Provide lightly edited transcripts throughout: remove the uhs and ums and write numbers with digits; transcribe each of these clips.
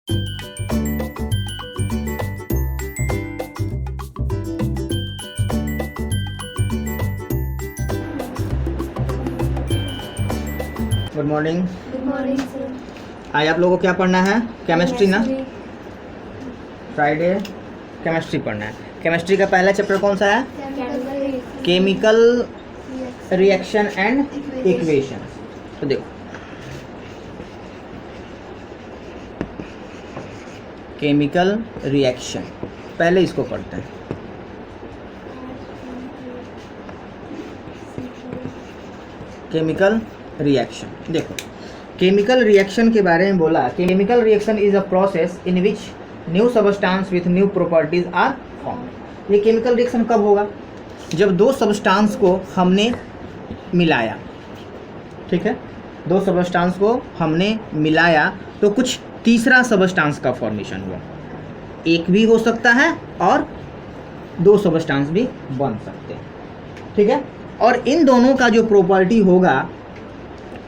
Good morning. Good morning sir. आज आप लोगों को क्या पढ़ना है? केमिस्ट्री ना? फ्राइडे केमिस्ट्री पढ़ना है। केमिस्ट्री का पहला चैप्टर कौन सा है? Chemical reaction and equation. तो देखो, केमिकल रिएक्शन पहले इसको पढ़ते हैं। केमिकल रिएक्शन देखो, केमिकल रिएक्शन के बारे में बोला, chemical reaction is a process in which new substance with new properties are form. ये केमिकल रिएक्शन कब होगा? जब दो सबस्टांस को हमने मिलाया, ठीक है, दो सबस्टांस को हमने मिलाया तो कुछ तीसरा सबस्टांस का फॉर्मेशन हुआ। एक भी हो सकता है और दो सबस्टांस भी बन सकते हैं, ठीक है। और इन दोनों का जो प्रॉपर्टी होगा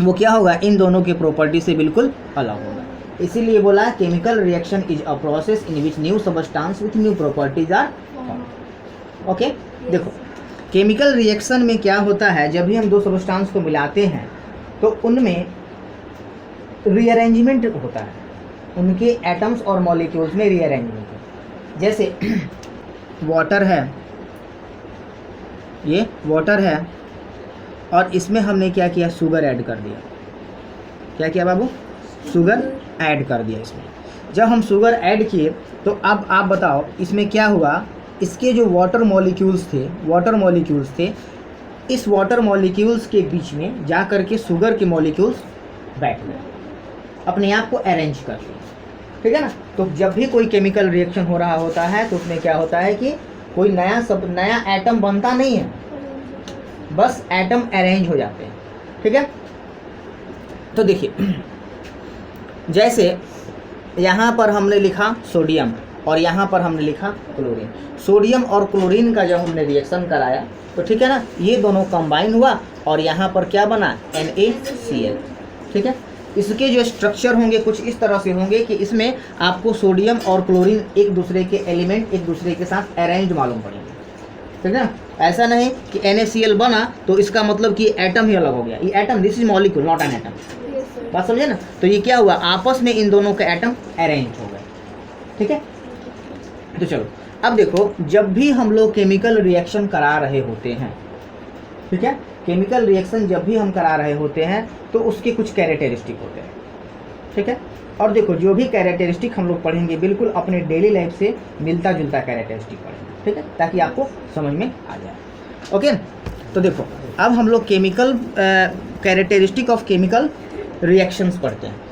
वो क्या होगा? इन दोनों के प्रॉपर्टी से बिल्कुल अलग होगा। इसीलिए बोला chemical reaction is a process in which new substance with new properties are formed. Okay, देखो केमिकल रिएक्शन में क्या होता है, जब भी हम दो सबस्टांस को मिलाते हैं तो उनमें रीअरेंजमेंट होता है, उनके एटम्स और मॉलिक्यूल्स में रीअरेंजमेंट है। जैसे वाटर है, ये वाटर है और इसमें हमने क्या किया? शुगर ऐड कर दिया। क्या किया बाबू? शुगर ऐड कर दिया इसमें। जब हम शुगर ऐड किए तो अब आप बताओ इसमें क्या हुआ? इसके जो वाटर मॉलिक्यूल्स थे, इस वाटर मॉलिक्यूल्स के बीच में जा कर के शुगर के मॉलिक्यूल्स बैठ गए, अपने आप को अरेंज कर लिए, ठीक है ना। तो जब भी कोई केमिकल रिएक्शन हो रहा होता है तो उसमें क्या होता है कि कोई नया एटम बनता नहीं है, बस एटम अरेंज हो जाते हैं, ठीक है। तो देखिए, जैसे यहाँ पर हमने लिखा सोडियम और यहाँ पर हमने लिखा क्लोरीन। सोडियम और क्लोरीन का जब हमने रिएक्शन कराया तो ठीक है ना, ये दोनों कंबाइन हुआ और यहाँ पर क्या बना? NaCl, ठीक है। इसके जो स्ट्रक्चर होंगे कुछ इस तरह से होंगे कि इसमें आपको सोडियम और क्लोरीन एक दूसरे के एलिमेंट एक दूसरे के साथ अरेंज मालूम पड़ेंगे, ठीक है ना। ऐसा नहीं कि NaCl बना तो इसका मतलब कि एटम ही अलग हो गया। ये atom, this is molecule not an atom. बात समझे ना? तो ये क्या हुआ? आपस में इन दोनों के एटम अरेंज हो गए, ठीक है। तो चलो अब देखो, जब भी हम लोग केमिकल रिएक्शन करा रहे होते हैं, ठीक है, केमिकल रिएक्शन जब भी हम करा रहे होते हैं तो उसके कुछ कैरेक्टरिस्टिक होते हैं, ठीक है। और देखो, जो भी कैरेक्टरिस्टिक हम लोग पढ़ेंगे बिल्कुल अपने डेली लाइफ से मिलता जुलता कैरेक्टरिस्टिक पढ़ेंगे, ठीक है, ताकि आपको समझ में आ जाए। ओके, तो देखो अब हम लोग chemical characteristic of chemical reactions पढ़ते हैं।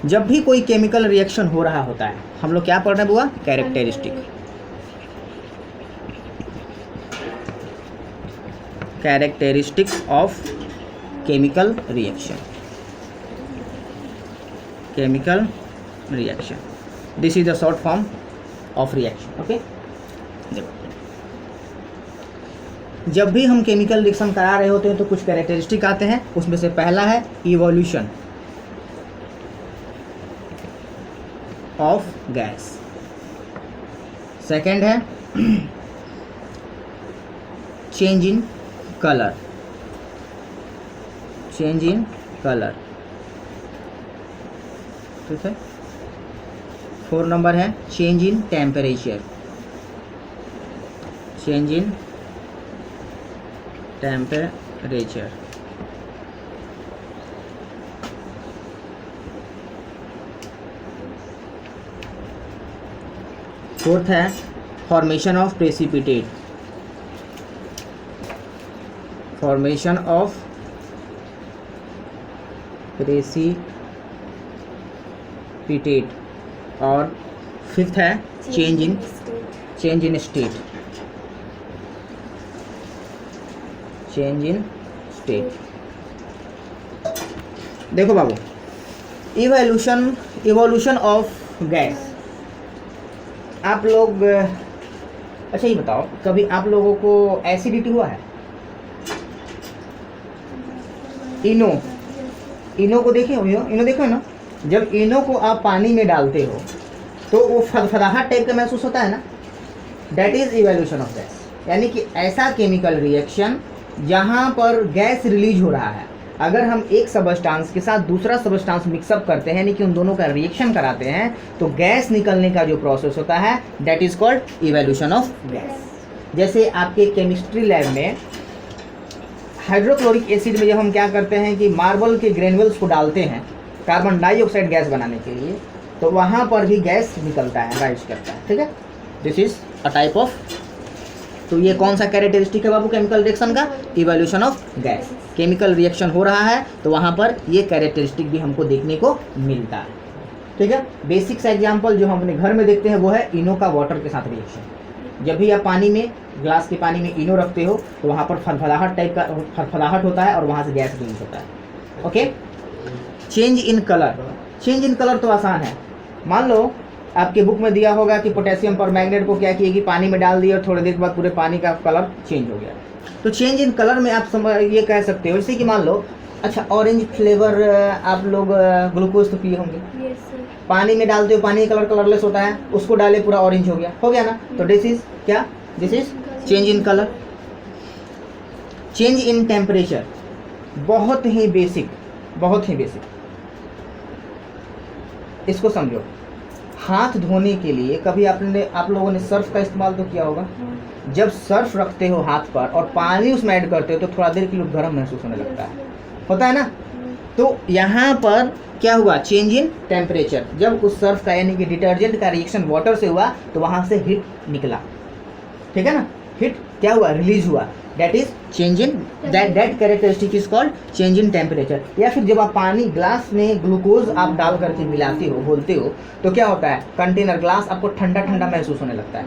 जब भी कोई केमिकल रिएक्शन हो रहा होता है हम लोग क्या पढ़ रहे हैं बुआ? Characteristic. Characteristics of chemical reaction. Chemical reaction, this is the short form of reaction. Okay, जब भी हम केमिकल रिएक्शन करा रहे होते हैं तो कुछ कैरेक्टरिस्टिक आते हैं। उसमें से पहला है इवोल्यूशन ऑफ गैस, सेकेंड है change in colour, change in colour, ठीक है। 4 नंबर है change in temperature, change in temperature. Fourth है formation of precipitate, formation of precipitate. और फिफ्थ है change in state, change in state. देखो बाबू, evolution of gas, आप लोग अच्छा ये बताओ, कभी आप लोगों को एसिडिटी हुआ है? इनो को देखे हो? इनो देखो है ना, जब इनो को आप पानी में डालते हो तो वो फदफदाहट टाइप का महसूस होता है ना, that is evaluation of gas. यानी कि ऐसा केमिकल रिएक्शन जहाँ पर गैस रिलीज हो रहा है, अगर हम एक सबस्टांस के साथ दूसरा सबस्टांस मिक्सअप करते हैं, यानी कि उन दोनों का रिएक्शन कराते हैं, तो गैस निकलने का जो प्रोसेस होता है that is called evaluation of gas. जैसे आपके केमिस्ट्री लैब में हाइड्रोक्लोरिक एसिड में जब हम क्या करते हैं कि मार्बल के ग्रेन्युल्स को डालते हैं कार्बन डाइऑक्साइड गैस बनाने के लिए, तो वहाँ पर भी गैस निकलता है, राइज करता है, ठीक है। This is a type of, तो ये कौन सा कैरेक्टरिस्टिक है बाबू केमिकल रिएक्शन का? Evaluation of gas. Chemical reaction हो रहा है तो वहाँ पर ये कैरेक्टरिस्टिक भी हमको देखने को मिलता है, ठीक है। बेसिक सा एग्जाम्पल जो हम अपने घर में देखते हैं वो है इनो का वाटर के साथ रिएक्शन। जब भी आप पानी में, ग्लास के पानी में इनो रखते हो तो वहाँ पर फड़फड़ाहट टाइप का फड़फड़ाहट होता है और वहाँ से गैस रिलीज होता है। Okay, change in colour. Change in colour तो आसान है। मान लो आपके बुक में दिया होगा कि पोटेशियम परमैंगनेट को क्या किएगी, पानी में डाल दिया और थोड़ी देर बाद पूरे पानी का कलर चेंज हो गया। तो चेंज इन कलर में आप ये कह सकते हो, जैसे कि मान लो अच्छा ऑरेंज फ्लेवर आप लोग ग्लूकोज तो पिए होंगे, पानी में डालते हो पानी का कलर कलरलेस होता है, उसको डाले पूरा ऑरेंज हो गया ना। तो दिस इज क्या? This is change in colour. Change in temperature, बहुत ही बेसिक, बहुत ही बेसिक। इसको समझो, हाथ धोने के लिए कभी आप लोगों ने सर्फ का इस्तेमाल तो किया होगा। जब सर्फ रखते हो हाथ पर और पानी उसमें ऐड करते हो तो थोड़ा देर के लिए गर्म महसूस होने लगता है, होता है ना। तो यहाँ पर क्या हुआ? Change in temperature. जब उस सर्फ का यानी कि डिटर्जेंट का रिएक्शन वाटर से हुआ तो वहाँ से हीट निकला, ठीक है ना। हीट क्या हुआ? रिलीज हुआ। That is change in, that characteristic is called change in temperature. या फिर जब आप पानी ग्लास में ग्लूकोज आप डाल करके मिलाते हो, बोलते हो, तो क्या होता है? कंटेनर ग्लास आपको ठंडा ठंडा महसूस होने लगता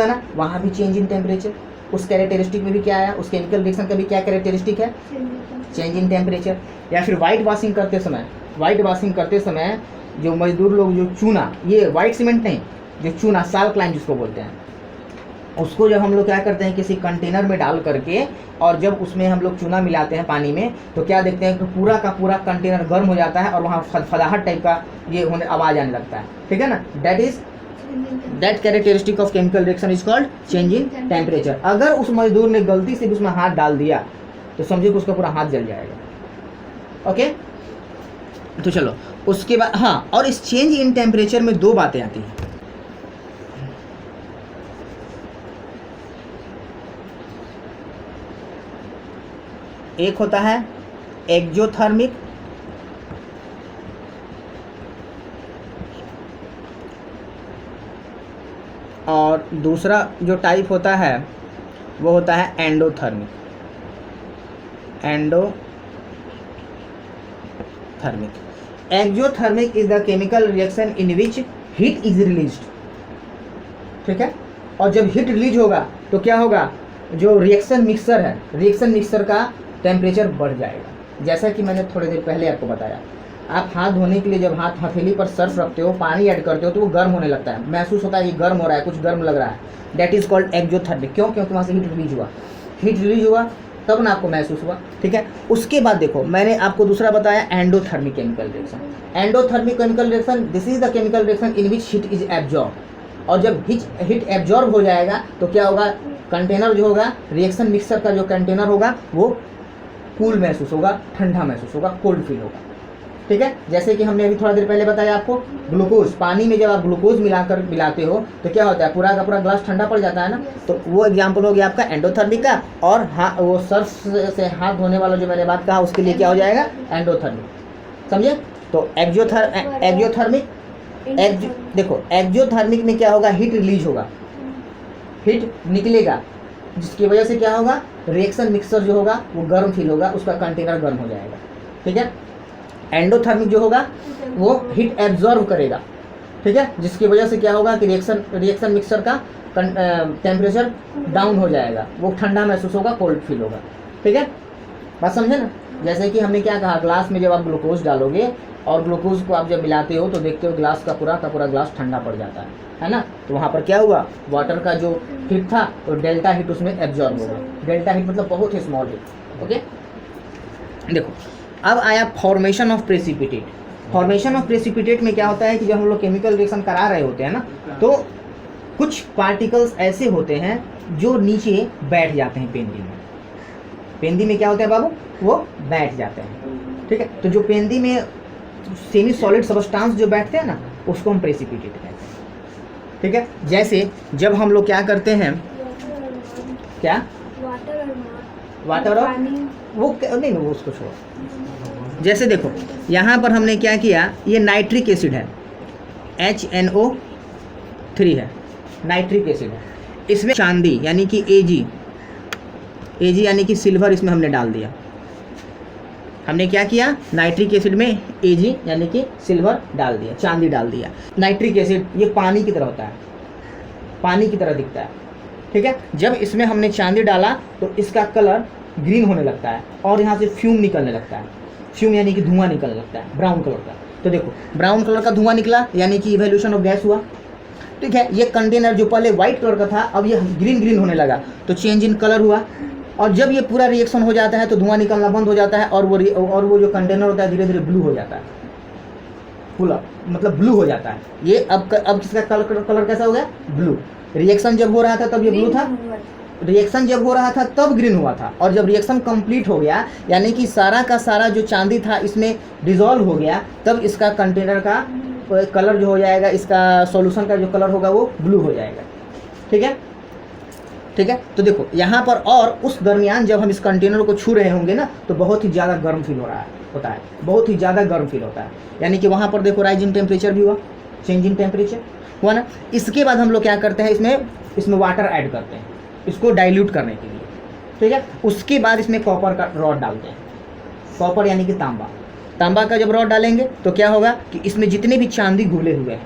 है ना। वहाँ भी चेंज इन टेम्परेचर। उस कैरेक्टरिस्टिक में भी क्या आया? उस केमिकल रिएक्शन का भी क्या कैरेक्टरिस्टिक है? Change in temperature. या फिर वाइट वॉशिंग करते समय जो मजदूर लोग जो चूना, ये वाइट सीमेंट नहीं, जो चूना साल क्लाइम जिसको बोलते हैं, उसको जब हम लोग क्या करते हैं किसी कंटेनर में डाल करके और जब उसमें हम लोग चूना मिलाते हैं पानी में, तो क्या देखते हैं कि पूरा का पूरा कंटेनर गर्म हो जाता है और वहाँ फड़फड़ाहट टाइप का ये होने आवाज़ आने लगता है, ठीक है ना। That characteristic of chemical reaction is called change in temperature. अगर उस मजदूर ने गलती से भी उसमें हाथ डाल दिया तो समझिए कि उसका पूरा हाथ जल जाएगा। ओके, तो चलो उसके बाद, हाँ, और इस चेंज इन टेम्परेचर में दो बातें आती हैं। एक होता है एक्जोथर्मिक, और दूसरा जो टाइप होता है वो होता है endothermic. Exothermic is the chemical reaction in which heat is released, ठीक है। और जब हीट रिलीज होगा तो क्या होगा? जो रिएक्शन मिक्सर है, रिएक्शन मिक्सर का टेम्परेचर बढ़ जाएगा। जैसा कि मैंने थोड़ी देर पहले आपको बताया, आप हाथ धोने के लिए जब हाथ हथेली पर सर्फ रखते हो, पानी ऐड करते हो, तो वो गर्म होने लगता है, महसूस होता है कि गर्म हो रहा है, कुछ गर्म लग रहा है। That is called exothermic. क्यों? क्योंकि वहाँ से हीट रिलीज हुआ तब ना आपको महसूस हुआ, ठीक है। उसके बाद देखो, मैंने आपको दूसरा बताया endothermic chemical reaction. Endothermic chemical reaction, this is the chemical reaction in which heat is absorb. और जब हीट एब्जॉर्ब हो जाएगा तो क्या होगा? कंटेनर जो होगा, रिएक्शन मिक्सर का जो कंटेनर होगा, वो कूल महसूस होगा, ठंडा महसूस होगा, कोल्ड फील होगा, ठीक है। जैसे कि हमने अभी थोड़ा देर पहले बताया आपको, ग्लूकोज, पानी में जब आप ग्लूकोज मिलाते हो तो क्या होता है? पूरा का पूरा ग्लास ठंडा पड़ जाता है ना। तो वो एग्जांपल हो गया आपका एंडोथर्मिक का। और हाँ, वो सर्फ से हाथ धोने वाला जो मैंने बात कहा उसके लिए क्या हो जाएगा? एंडोथर्मिक, समझे। तो एक्जोथर्मिक, देखो एक्जोथर्मिक में क्या होगा? हीट रिलीज होगा, हीट निकलेगा, जिसकी वजह से क्या होगा? रिएक्शन मिक्सर जो होगा वो गर्म फील होगा, उसका कंटेनर गर्म हो जाएगा, ठीक है। एंडोथर्मिक जो होगा वो हीट एब्जॉर्ब करेगा, ठीक है, जिसकी वजह से क्या होगा कि रिएक्शन मिक्सर का टेम्परेचर डाउन हो जाएगा, वो ठंडा महसूस होगा, कोल्ड फील होगा, ठीक है। बात समझे ना। जैसे कि हमने क्या कहा, ग्लास में जब आप ग्लूकोज डालोगे और ग्लूकोज को आप जब मिलाते हो तो देखते हो ग्लास का पूरा ग्लास ठंडा पड़ जाता है ना। तो वहाँ पर क्या हुआ? वाटर का जो हीट था तो डेल्टा हीट उसमें एब्जॉर्ब होगा। डेल्टा हीट मतलब बहुत ही स्मॉल हीट, ओके। देखो अब आया formation of precipitate. Formation of precipitate में क्या होता है कि जब हम लोग केमिकल रिएक्शन करा रहे होते हैं ना, तो कुछ पार्टिकल्स ऐसे होते हैं जो नीचे बैठ जाते हैं पेंदी में। पेंदी में क्या होता है बाबू, वो बैठ जाते हैं, ठीक है। तो जो पेंदी में सेमी सॉलिड सब्सटेंस जो बैठते हैं ना, उसको हम प्रेसिपिटेट कहते हैं, ठीक है। जैसे जब हम लोग क्या करते हैं, क्या वाटर और वो नहीं, वो उसको छोड़ो। जैसे देखो यहाँ पर हमने क्या किया, ये नाइट्रिक एसिड है, HNO3 है, नाइट्रिक एसिड है। इसमें चांदी यानी कि Ag यानी कि सिल्वर इसमें हमने डाल दिया। हमने क्या किया, नाइट्रिक एसिड में Ag यानी कि सिल्वर डाल दिया, चांदी डाल दिया। नाइट्रिक एसिड ये पानी की तरह होता है, पानी की तरह दिखता है, ठीक है। जब इसमें हमने चांदी डाला तो इसका कलर ग्रीन होने लगता है और यहाँ से फ्यूम निकलने लगता है। फ्यूम यानी कि धुआं निकलने लगता है ब्राउन कलर का। तो देखो ब्राउन कलर का धुआं निकला यानी कि इवोल्यूशन ऑफ गैस हुआ, ठीक है। ये कंटेनर जो पहले वाइट कलर का था अब ये ग्रीन होने लगा, तो चेंज इन कलर हुआ। और जब ये पूरा रिएक्शन हो जाता है तो धुआं निकलना बंद हो जाता है और वो जो कंटेनर होता है धीरे धीरे ब्लू हो जाता है, पूरा मतलब ब्लू हो जाता है। ये अब किसका कलर कैसा हो गया, ब्लू। रिएक्शन जब हो रहा था तब ये ब्लू था, रिएक्शन जब हो रहा था तब ग्रीन हुआ था, और जब रिएक्शन कंप्लीट हो गया यानी कि सारा का सारा जो चांदी था इसमें डिसॉल्व हो गया, तब इसका कंटेनर का कलर जो हो जाएगा, इसका सॉल्यूशन का जो कलर होगा वो ब्लू हो जाएगा, ठीक है, ठीक है। तो देखो यहाँ पर, और उस दरमियान जब हम इस कंटेनर को छू रहे होंगे ना तो बहुत ही ज़्यादा गर्म फील होता है, बहुत ही ज़्यादा गर्म फील होता है। यानी कि वहाँ पर देखो राइज इन टेम्परेचर भी हुआ, चेंज इन टेम्परेचर हुआ ना। इसके बाद हम लोग क्या करते हैं, इसमें वाटर ऐड करते हैं इसको डाइल्यूट करने के लिए, ठीक है। उसके बाद इसमें कॉपर का रॉड डालते हैं, कॉपर यानी कि तांबा का जब रॉड डालेंगे तो क्या होगा कि इसमें जितने भी चांदी घुले हुए हैं,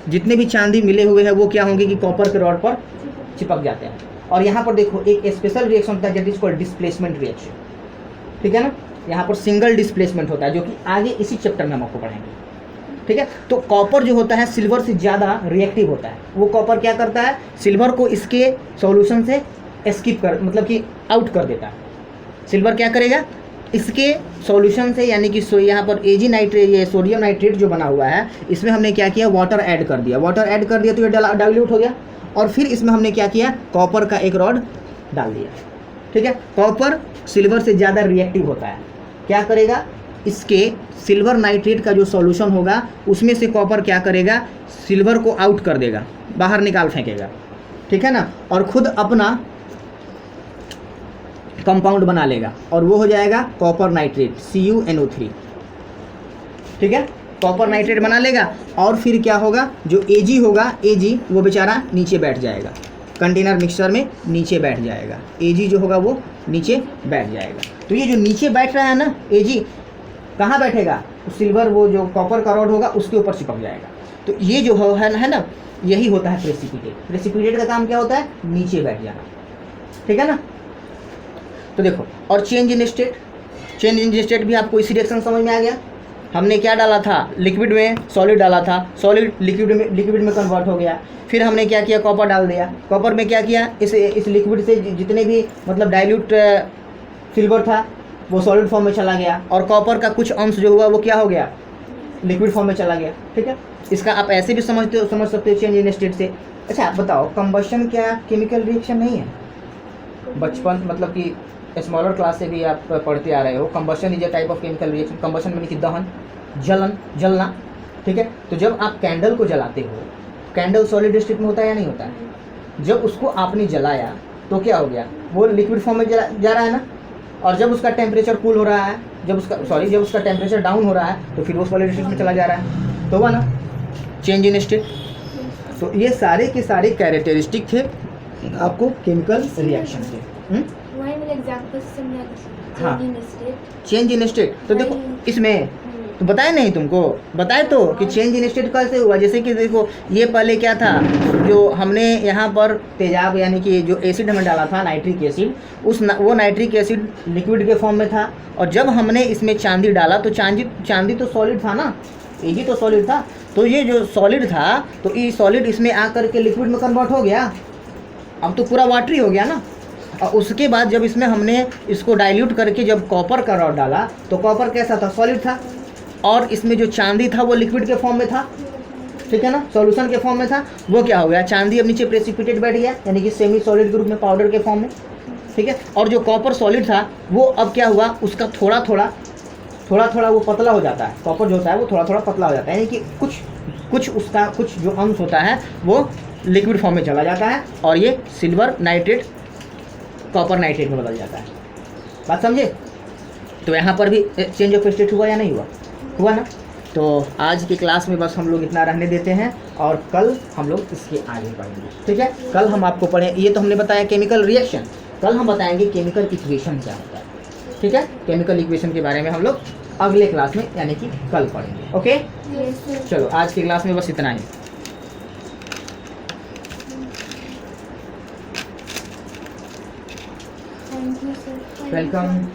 जितने भी चांदी मिले हुए हैं वो क्या होंगे कि कॉपर के रॉड पर चिपक जाते हैं। और यहाँ पर देखो एक स्पेशल रिएक्शन होता है that is called displacement reaction, ठीक है ना। यहाँ पर सिंगल डिस्प्लेसमेंट होता है जो कि आगे इसी चैप्टर में हम आपको पढ़ेंगे, ठीक है। तो कॉपर जो होता है सिल्वर से ज़्यादा रिएक्टिव होता है। वो कॉपर क्या करता है, सिल्वर को इसके सॉल्यूशन से मतलब कि आउट कर देता है। सिल्वर क्या करेगा, इसके सॉल्यूशन से यानी कि यहाँ पर Ag नाइट्रेट, ये सोडियम नाइट्रेट जो बना हुआ है इसमें हमने क्या किया, वाटर ऐड कर दिया। वाटर ऐड कर दिया तो ये डाइल्यूट हो गया, और फिर इसमें हमने क्या किया, कॉपर का एक रॉड डाल दिया, ठीक है। कॉपर सिल्वर से ज़्यादा रिएक्टिव होता है, क्या करेगा, इसके सिल्वर नाइट्रेट का जो सॉल्यूशन होगा उसमें से कॉपर क्या करेगा, सिल्वर को आउट कर देगा, बाहर निकाल फेंकेगा, ठीक है ना, और खुद अपना कंपाउंड बना लेगा और वो हो जाएगा कॉपर नाइट्रेट CuNO3, ठीक है। कॉपर नाइट्रेट बना लेगा और फिर क्या होगा, जो Ag होगा, Ag वो बेचारा नीचे बैठ जाएगा, कंटेनर मिक्सचर में नीचे बैठ जाएगा। Ag जो होगा वो नीचे बैठ जाएगा। तो ये जो नीचे बैठ रहा है ना Ag, कहाँ बैठेगा, सिल्वर वो जो कॉपर का रॉड होगा उसके ऊपर चिपक जाएगा। तो ये जो है ना, यही होता है प्रेसिपिटेट। प्रेसिपिटेट का काम क्या होता है, नीचे बैठ जाना, ठीक है ना। तो देखो, और चेंज इन स्टेट भी आपको इसी रिएक्शन समझ में आ गया। हमने क्या डाला था, लिक्विड में सॉलिड डाला था, सॉलिड लिक्विड में कन्वर्ट हो गया। फिर हमने क्या किया, कॉपर डाल दिया। कॉपर में क्या किया, इस लिक्विड से जितने भी मतलब डाइल्यूट सिल्वर था वो सॉलिड फॉर्म में चला गया, और कॉपर का कुछ अंश जो हुआ वो क्या हो गया, लिक्विड फॉर्म में चला गया, ठीक है। इसका आप ऐसे भी समझ सकते हो चेंज इन स्टेट से। अच्छा बताओ, कंबशन क्या केमिकल रिएक्शन नहीं है? बचपन मतलब कि स्मॉलर क्लास से भी आप पढ़ते आ रहे हो, combustion is a type of chemical reaction. Combustion यानी कि दहन, जलना, ठीक है। तो जब आप कैंडल को जलाते हो, कैंडल सॉलिड स्टेट में होता है या नहीं होता है? जब उसको आपने जलाया तो क्या हो गया, वो लिक्विड फॉर्म में जा रहा है ना, और जब उसका टेम्परेचर कूल हो रहा है, जब उसका टेम्परेचर डाउन हो रहा है तो फिर वो सॉलिड स्टेट में चला जा रहा है, तो हुआ ना चेंज इन स्टेट। तो ये सारे के सारे कैरेक्टरिस्टिक थे आपको केमिकल रिएक्शन के। हाँ, चेंज इन स्टेट। तो देखो इसमें तो बताया नहीं तुमको, बताए तो कि चेंज इन स्टेट कैसे हुआ। जैसे कि देखो ये पहले क्या था, जो हमने यहाँ पर तेजाब यानी कि जो एसिड हमें डाला था नाइट्रिक एसिड, वो नाइट्रिक एसिड लिक्विड के फॉर्म में था, और जब हमने इसमें चांदी डाला तो चांदी तो सॉलिड था ना, Ag तो सॉलिड था। तो ये जो सॉलिड था तो ये सॉलिड इसमें आकर के लिक्विड में कन्वर्ट हो गया, अब तो पूरा वाटरी हो गया ना। और उसके बाद जब इसमें हमने इसको डाइल्यूट करके जब कॉपर का रॉड डाला तो कॉपर कैसा था, सॉलिड था। और इसमें जो चांदी था वो लिक्विड के फॉर्म में था, ठीक है ना, सॉल्यूशन के फॉर्म में था, वो क्या हो गया, चांदी अब नीचे प्रेसिपिटेट बैठ गया, यानी कि सेमी सॉलिड ग्रुप में पाउडर के फॉर्म में, ठीक है। और जो कॉपर सॉलिड था वो अब क्या हुआ, उसका थोड़ा थोड़ा वो पतला हो जाता है, कॉपर जो होता है वो थोड़ा थोड़ा पतला हो जाता है, यानी कि कुछ उसका कुछ जो अंश होता है वो लिक्विड फॉर्म में चला जाता है और ये सिल्वर नाइट्रेट कॉपर नाइट्रेट में बदल जाता है। बात समझे? तो यहाँ पर भी चेंज ऑफ स्टेट हुआ या नहीं हुआ? हुआ ना। तो आज की क्लास में बस हम लोग इतना रहने देते हैं और कल हम लोग इसके आगे पढ़ेंगे, ठीक है। कल हम आपको पढ़े, ये तो हमने बताया केमिकल रिएक्शन, कल हम बताएंगे केमिकल इक्वेशन क्या होता है, ठीक है। केमिकल इक्वेशन के बारे में हम लोग अगले क्लास में यानी कि कल पढ़ेंगे। ओके, चलो आज की क्लास में बस इतना ही। Thank you, sir. वेलकम।